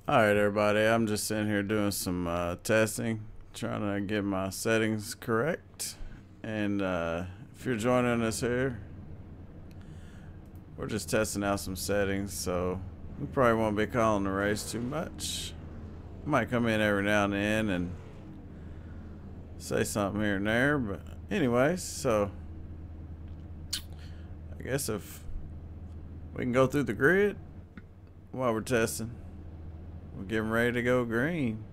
Alright everybody, I'm just sitting here doing some testing, trying to get my settings correct. And if you're joining us here, we're just testing out some settings, so we probably won't be calling the race too much. I might come in every now and then and say something here and there, but anyways, so I guess if we can go through the grid while we're testing. We're getting ready to go green.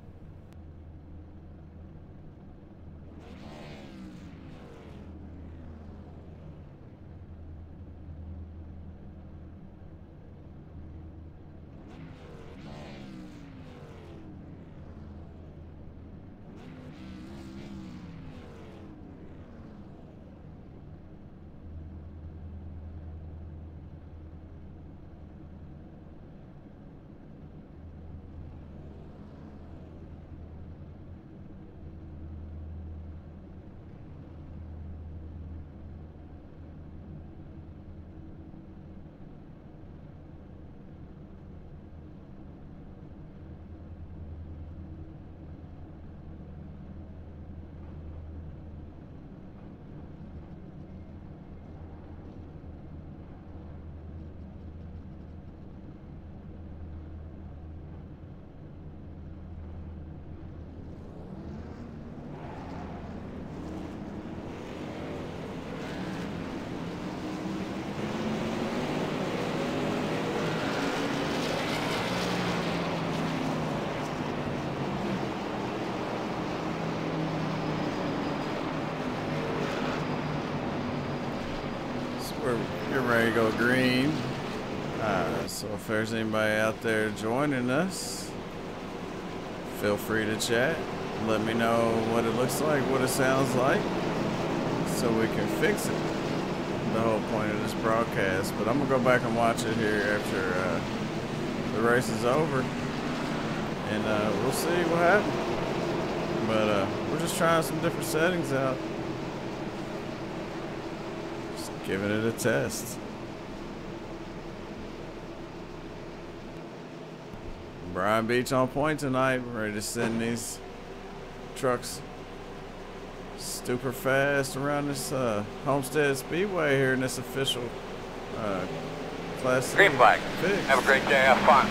We're getting ready to go green. So if there's anybody out there joining us, feel free to chat. Let me know what it looks like, what it sounds like, so we can fix it. The whole point of this broadcast. But I'm gonna go back and watch it here after the race is over, and we'll see what happens. But we're just trying some different settings out. Giving it a test. Brian Beech on point tonight. We're ready to send these trucks super fast around this Homestead Speedway here in this official class. Green flag. Fix. Have a great day. Have fun.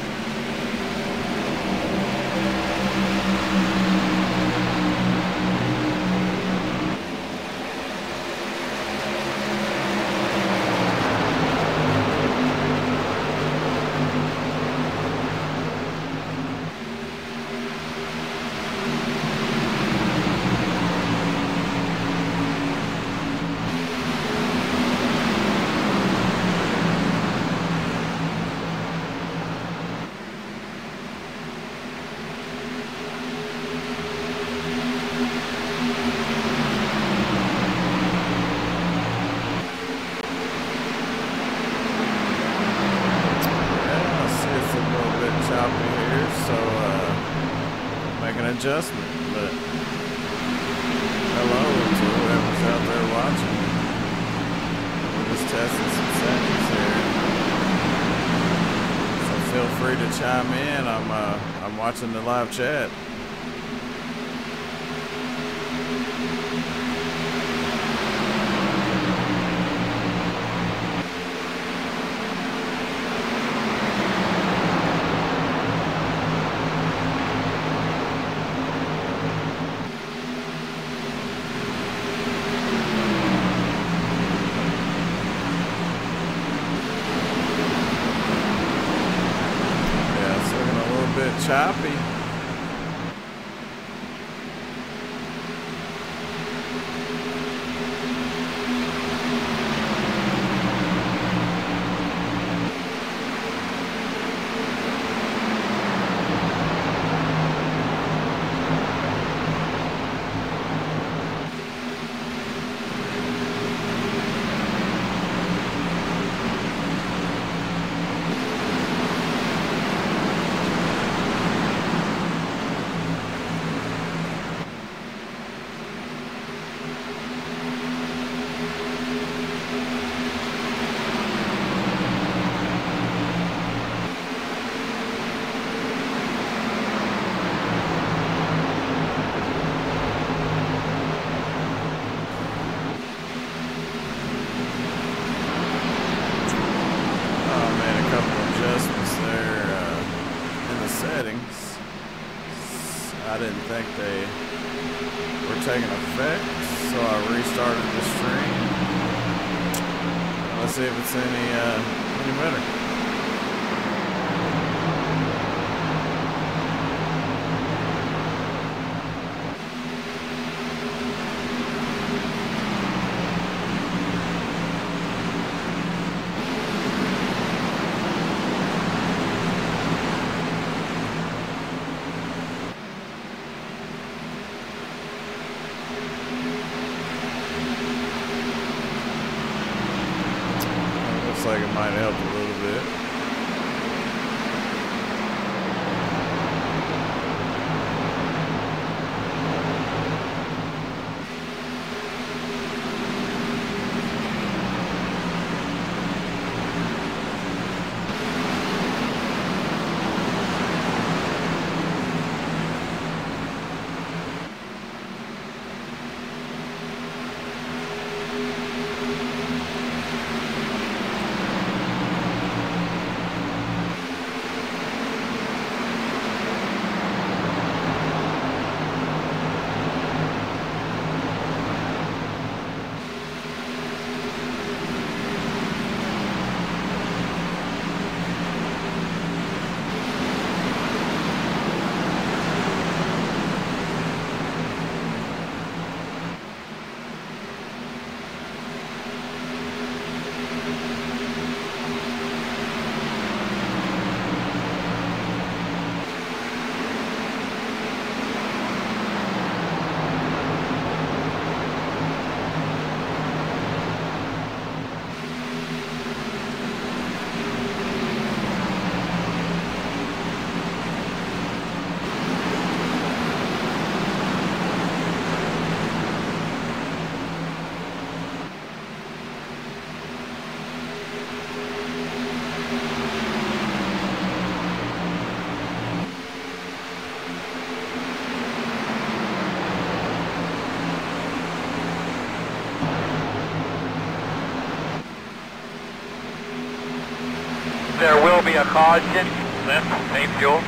Adjustment, but hello to whoever's out there watching. We're just testing some settings here, so feel free to chime in. I'm watching the live chat. Choppy. settings. I didn't think they were taking effect, so I restarted the stream. Let's see if it's any better. Looks like it might help a little bit. There will be a caution, left, same fuel.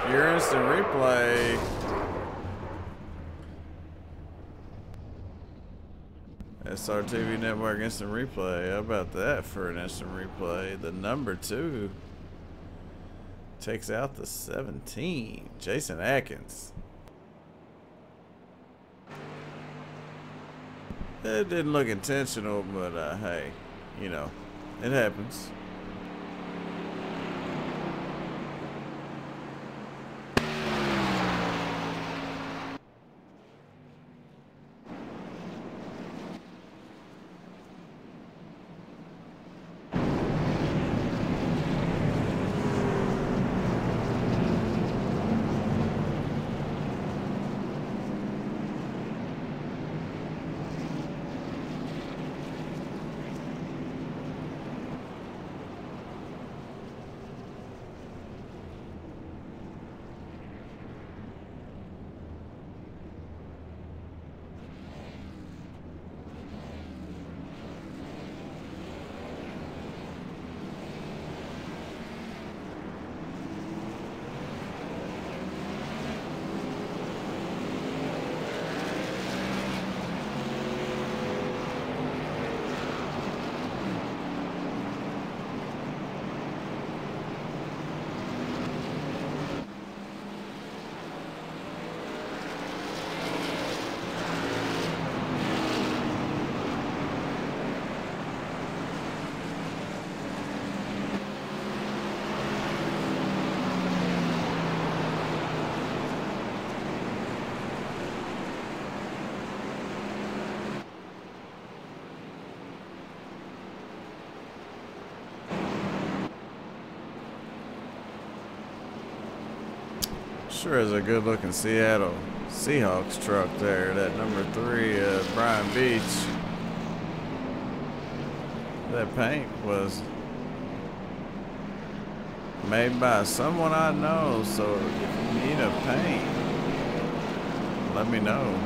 Your instant replay. SRTV Network instant replay. How about that for an instant replay? The number 2 takes out the 17. Jason Atkins. It didn't look intentional, but hey, you know, it happens. Sure is a good looking Seattle Seahawks truck there. That number 3, Brian Beech. That paint was made by someone I know, so if you need a paint, let me know.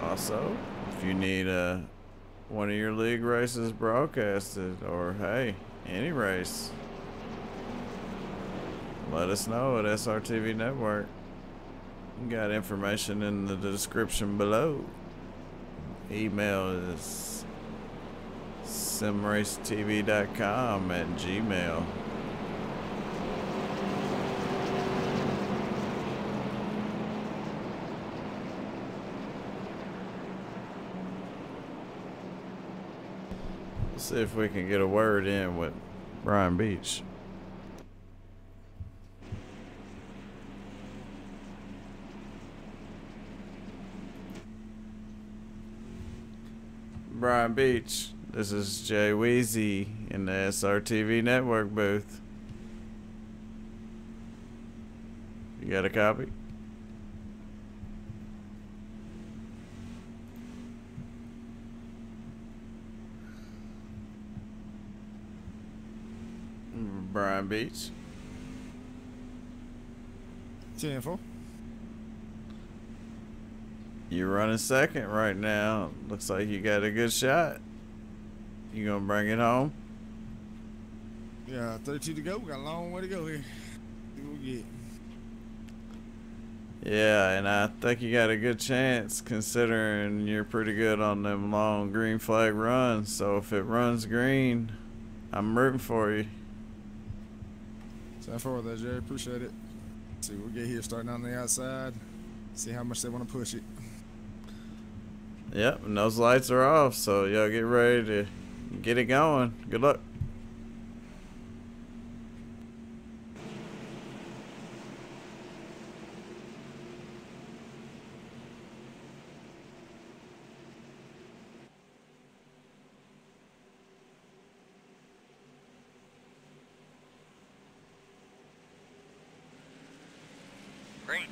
Also, if you need one of your league races broadcasted, or hey, any race, let us know at SRTV Network. You got information in the description below. Email is simracetv.com@gmail. Let's see if we can get a word in with Brian Beech. Brian Beech, this is Jay Weezy in the SRTV Network booth. You got a copy? Brian Beech. 10-4. You're running second right now. Looks like you got a good shot. You gonna bring it home? Yeah, 32 to go. We got a long way to go here. See what we get. Yeah, and I think you got a good chance considering you're pretty good on them long green flag runs. So if it runs green, I'm rooting for you. 10-4 there, Jerry. Appreciate it. See what we get here starting on the outside. See how much they want to push it. Yep, and those lights are off, so y'all get ready to get it going. Good luck. Green.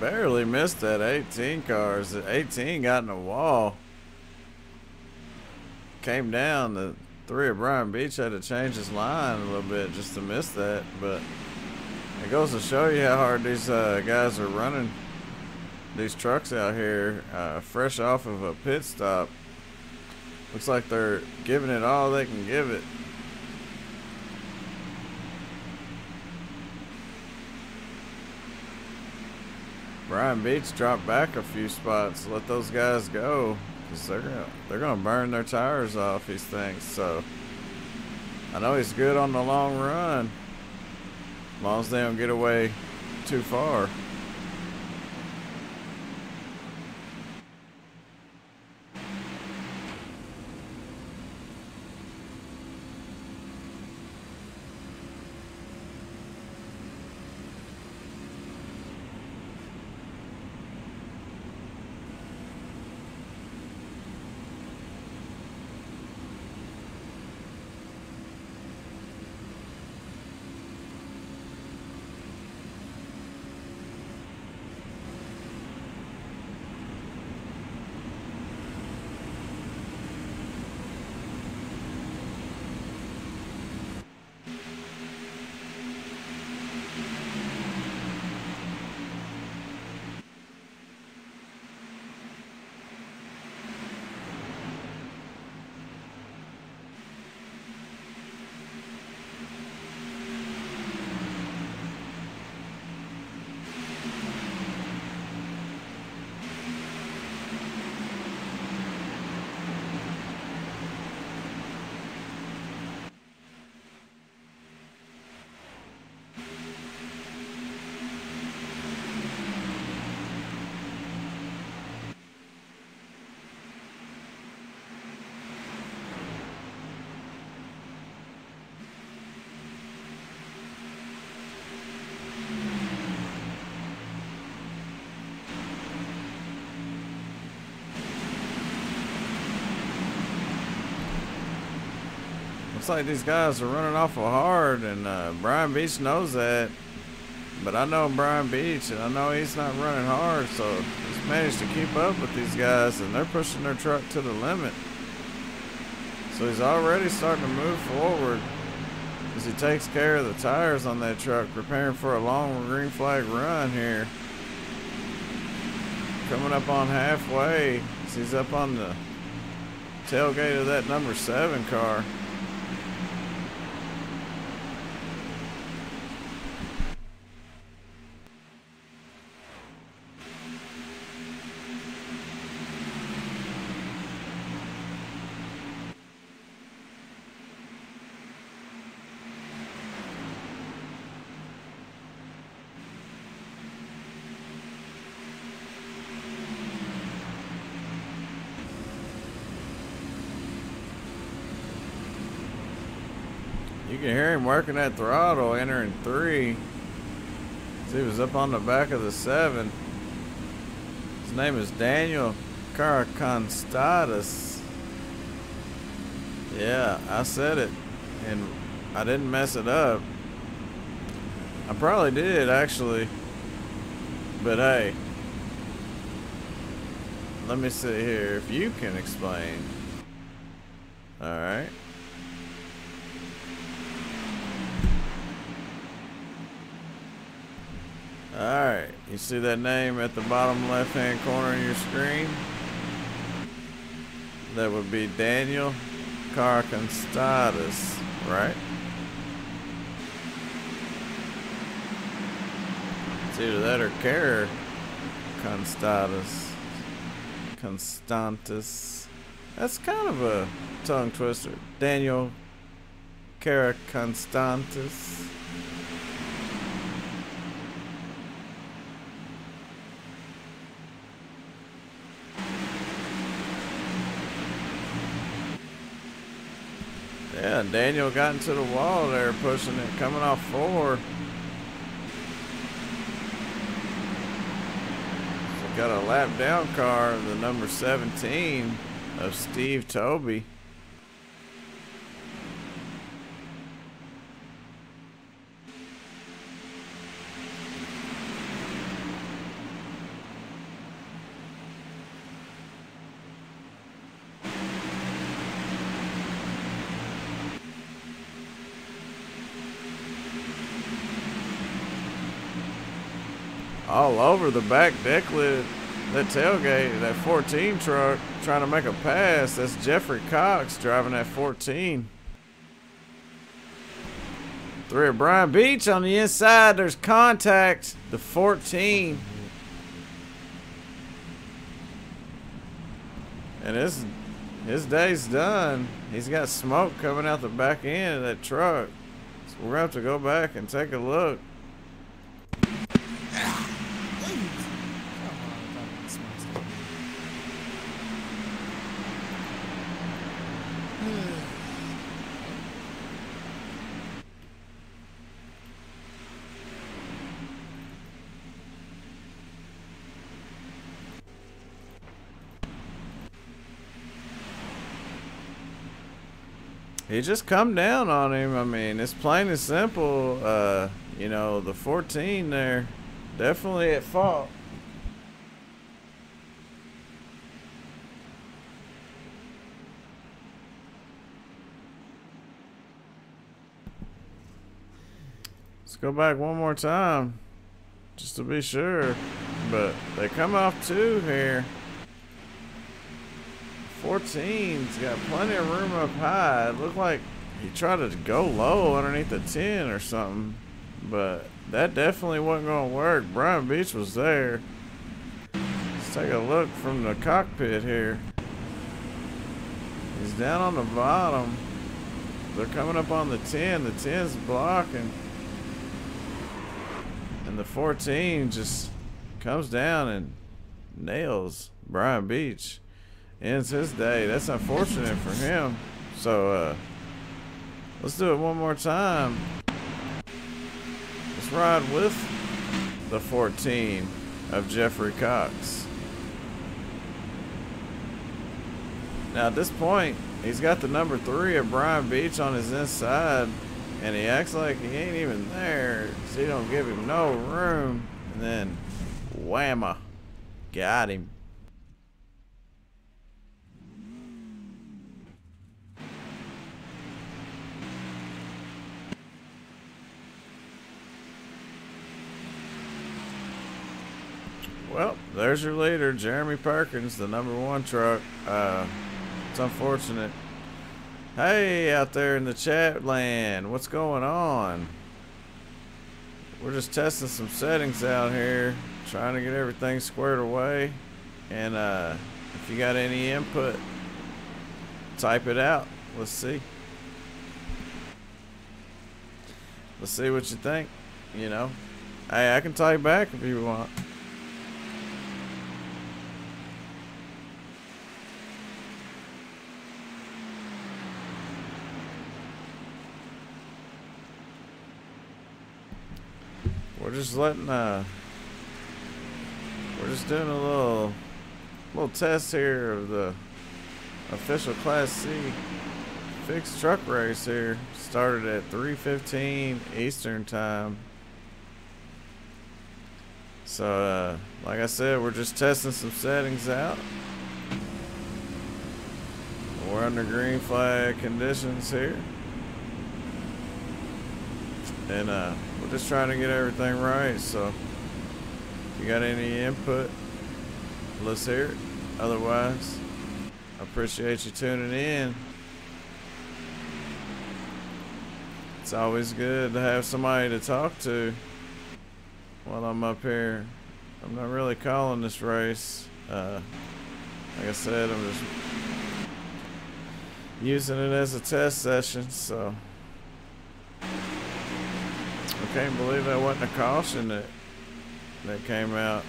Barely missed that 18 cars. The 18 got in the wall. Came down. The 3 of Brian Beech had to change his line a little bit just to miss that. But it goes to show you how hard these guys are running these trucks out here fresh off of a pit stop. Looks like they're giving it all they can give it. Brian Beech dropped back a few spots. Let those guys go, because they're gonna burn their tires off, these things. So I know he's good on the long run, as long as they don't get away too far. looks like these guys are running awful hard, and Brian Beech knows that. But I know Brian Beech, and I know he's not running hard, so he's managed to keep up with these guys, and they're pushing their truck to the limit. So he's already starting to move forward as he takes care of the tires on that truck, preparing for a long green flag run here. Coming up on halfway, as he's up on the tailgate of that number 7 car. You can hear him working that throttle, entering 3. So he was up on the back of the 7. His name is Daniel Caraconstatus. Yeah, I said it, and I didn't mess it up. I probably did, actually. But hey, let me see here if you can explain. Alright. Alright, you see that name at the bottom left hand corner of your screen? That would be Daniel Caraconstatus, right? It's either that or Constantus. That's kind of a tongue twister. Daniel Caraconstantus. Yeah, Daniel got into the wall there, pushing it, coming off 4. So got a lap down car, the number 17 of Steve Toby. All over the back deck lid, that tailgate, that 14 truck trying to make a pass. That's Jeffrey Cox driving that 14. 3 of Brian Beech on the inside. There's contact. The 14. And his day's done. He's got smoke coming out the back end of that truck. So we're going to have to go back and take a look. He just come down on him. I mean, it's plain and simple. You know, the 14 there, definitely at fault. Let's go back one more time, just to be sure. But they come off 2 here. 14's got plenty of room up high. It looked like he tried to go low underneath the 10 or something, but that definitely wasn't going to work. Brian Beech was there. Let's take a look from the cockpit here. He's down on the bottom. They're coming up on the 10. The 10's blocking. And the 14 just comes down and nails Brian Beech. Ends his day. That's unfortunate for him. So let's do it one more time. Let's ride with the 14 of Jeffrey Cox. Now at this point, He's got the number 3 of Brian Beech on his inside, and he acts like he ain't even there, so he don't give him no room. And then, whamma, got him. Well, there's your leader, Jeremy Perkins, the number 1 truck. It's unfortunate. Hey, out there in the chat land, what's going on? We're just testing some settings out here, trying to get everything squared away. And if you got any input, type it out. Let's see. Let's see what you think. You know, hey, I can type back if you want. We're just letting we're just doing a little test here of the official Class C fixed truck race here. Started at 3:15 Eastern time. So like I said, we're just testing some settings out. We're under green flag conditions here. And we're just trying to get everything right, so if you got any input, let's hear it. Otherwise, I appreciate you tuning in. It's always good to have somebody to talk to while I'm up here. I'm not really calling this race. Like I said, I'm just using it as a test session, so I can't believe that wasn't a caution that came out.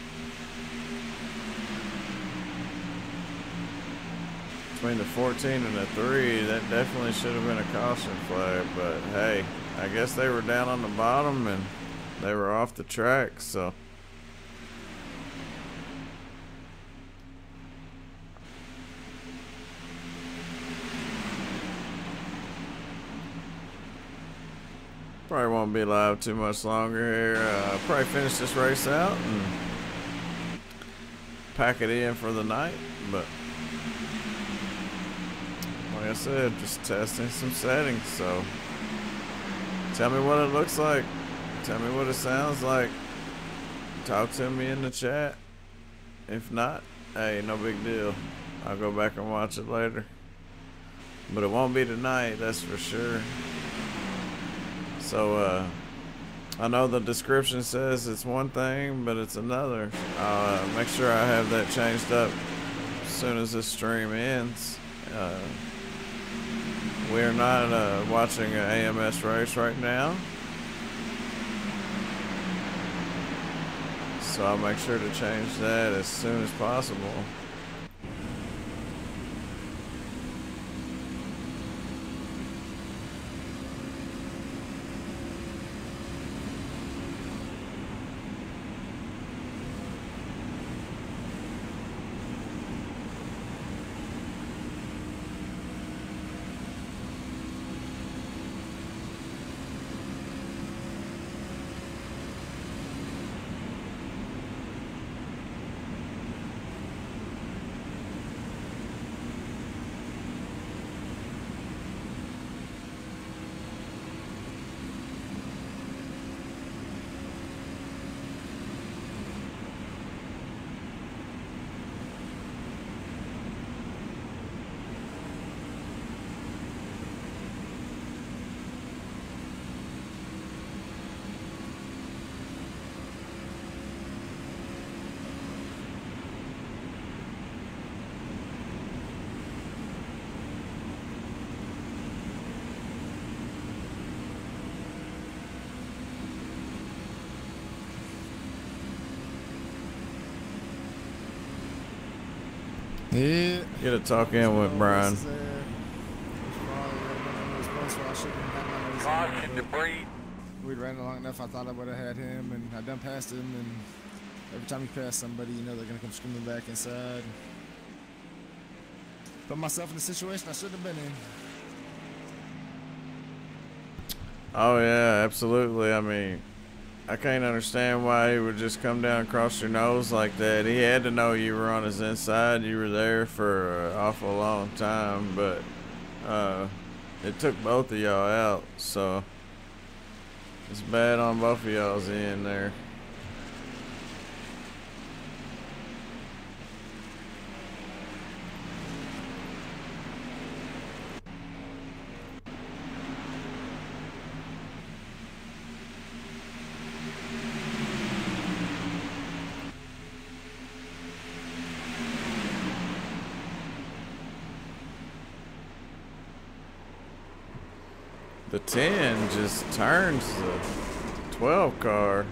Between the 14 and the 3, that definitely should have been a caution flag, but hey, I guess they were down on the bottom and they were off the track, so. Probably won't be live too much longer here. I'll probably finish this race out and pack it in for the night. But like I said, just testing some settings. So tell me what it looks like. Tell me what it sounds like. Talk to me in the chat. If not, hey, no big deal. I'll go back and watch it later. But it won't be tonight, that's for sure. So, I know the description says it's one thing, but it's another. I'll make sure I have that changed up as soon as this stream ends. We're not watching an AMS race right now. So I'll make sure to change that as soon as possible. Yeah. Get a talk in with Brian. Caution, debris. We'd ran long enough, I thought I would have had him, and I done passed him, and every time you pass somebody, you know they're going to come screaming back inside. Put myself in a situation I shouldn't have been in. Oh yeah, absolutely. I mean, I can't understand why he would just come down across your nose like that. He had to know you were on his inside. You were there for an awful long time, but it took both of y'all out, so it's bad on both of y'all's end there. The 10 just turns the 12 car,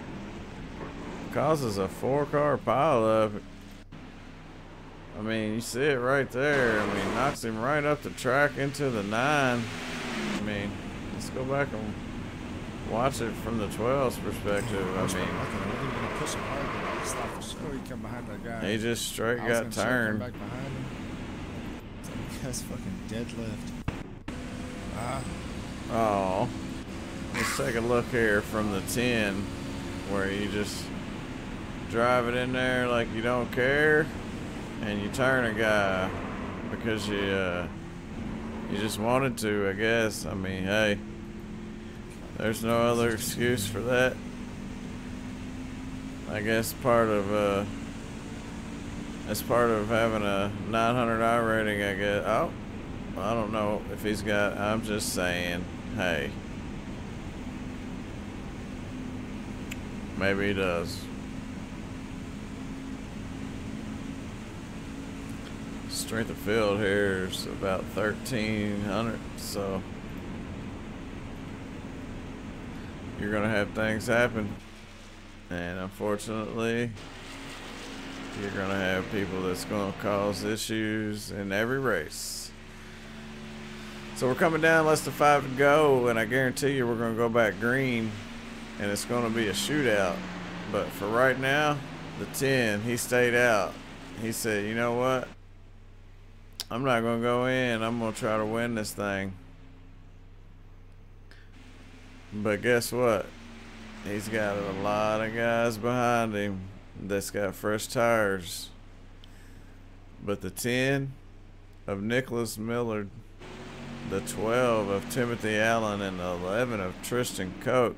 causes a 4-car pileup. I mean, you see it right there. I mean, knocks him right up the track into the 9. I mean, let's go back and watch it from the 12's perspective. I mean, Push him hard, but I just thought for sure he come behind that guy. he just straight got turned. Back behind him. That's fucking deadlift. Oh, let's take a look here from the 10, where you just drive it in there like you don't care, and you turn a guy because you just wanted to, I guess. I mean, hey, there's no other excuse for that. I guess that's part of having a 900i rating, I guess. Oh, I don't know if he's got, I'm just saying, hey, maybe he does. Strength of field here is about 1,300, so you're gonna have things happen, and unfortunately you're gonna have people that's gonna cause issues in every race. So we're coming down, less than 5 to go, and I guarantee you we're gonna go back green, and it's gonna be a shootout. But for right now, the 10, he stayed out. He said, you know what? I'm not gonna go in. I'm gonna try to win this thing. But guess what? He's got a lot of guys behind him that's got fresh tires. But the 10 of Nicholas Millard, the 12 of Timothy Allen, and the 11 of Tristan Koch,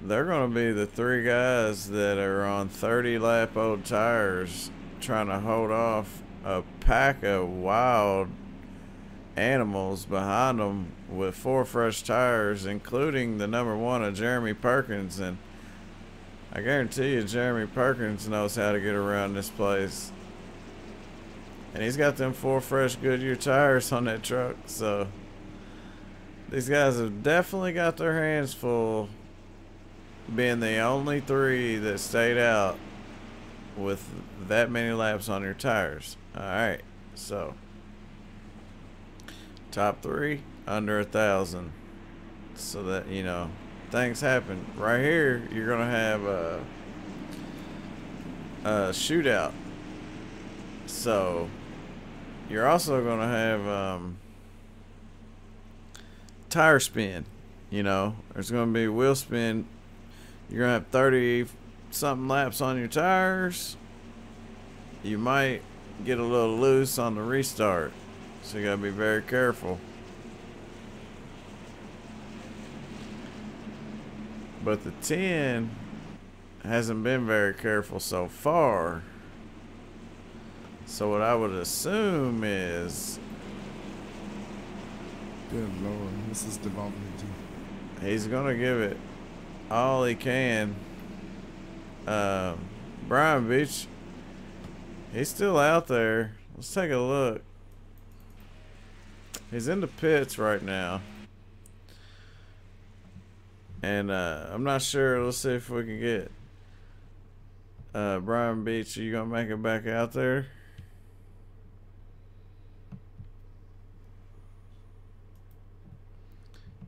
they're going to be the 3 guys that are on 30-lap old tires trying to hold off a pack of wild animals behind them with 4 fresh tires, including the number 1 of Jeremy Perkins. And I guarantee you Jeremy Perkins knows how to get around this place. And he's got them 4 fresh Goodyear tires on that truck. So these guys have definitely got their hands full, being the only 3 that stayed out with that many laps on your tires. Alright, so top 3 under 1,000. So that, you know, things happen. Right here, you're going to have a shootout. So you're also going to have tire spin. You know, there's going to be wheel spin. You're going to have 30 something laps on your tires. You might get a little loose on the restart, so you got to be very careful. But the 10 hasn't been very careful so far. So what I would assume is, good lord, this is devolving into, he's gonna give it all he can. Brian Beech, he's still out there. Let's take a look. He's in the pits right now, and I'm not sure. Let's see if we can get Brian Beech. Are you gonna make it back out there?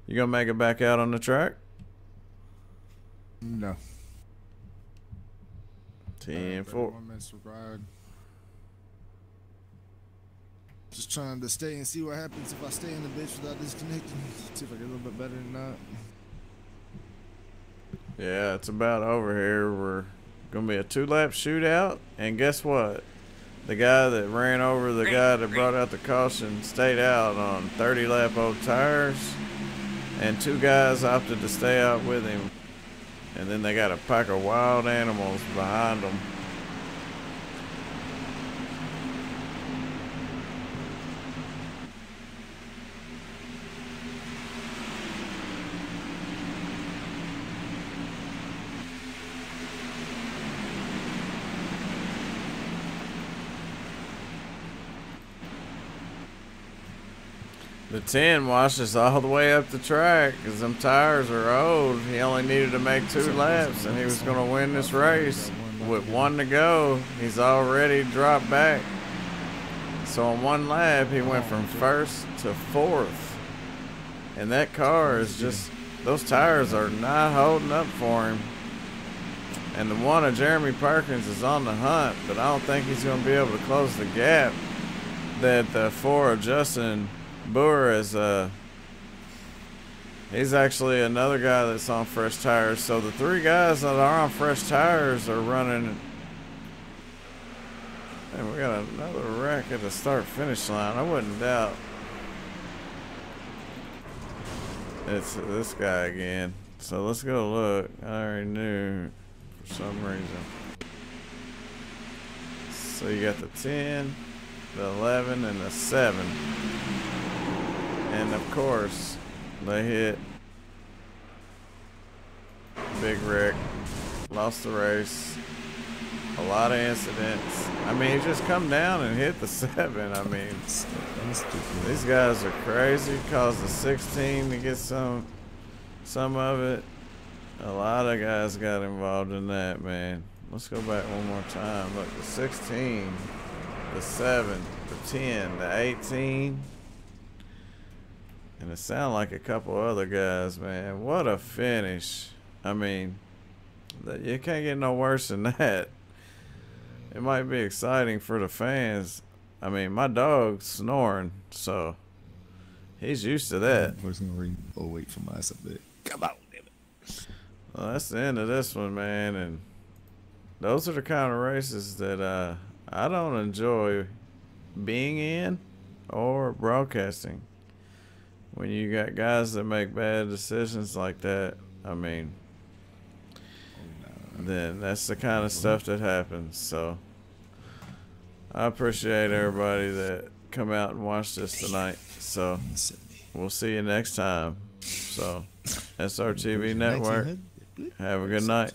You gonna make it back out on the track? no. 10-4. 1 minute required. Just trying to stay and see what happens if I stay in the bitch without disconnecting. See if I get a little bit better than that. Yeah, it's about over here. We're gonna be a 2-lap shootout, and guess what? The guy that ran over the guy that brought out the caution stayed out on 30-lap old tires, and 2 guys opted to stay out with him. And then they got a pack of wild animals behind them. The 10 washes all the way up the track because them tires are old. He only needed to make 2 laps and he was going to win this race. With 1 to go, he's already dropped back. So on 1 lap, he went from 1st to 4th. And that car is just, those tires are not holding up for him. And the one of Jeremy Perkins is on the hunt, but I don't think he's going to be able to close the gap that the 4 of Justin Boer is. He's actually another guy that's on fresh tires. So the 3 guys that are on fresh tires are running. And we got another wreck at the start-finish line. I wouldn't doubt it's this guy again. So let's go look. I already knew for some reason. So you got the 10, the 11, and the 7. And of course, they hit. Big wreck. Lost the race. A lot of incidents. I mean, he just come down and hit the 7. I mean, these guys are crazy. Caused the 16 to get some of it. A lot of guys got involved in that, man. Let's go back one more time. Look, the 16, the 7, the 10, the 18. And it sounded like a couple other guys, man. What a finish. I mean, you can't get no worse than that. It might be exciting for the fans. I mean, my dog's snoring, so he's used to that. Oh, wait for my ass a bit. Come on, damn it. Well, that's the end of this one, man. And those are the kind of races that I don't enjoy being in or broadcasting. When you got guys that make bad decisions like that, I mean, then that's the kind of stuff that happens. So I appreciate everybody that come out and watch this tonight. So we'll see you next time. So SRTV Network, have a good night.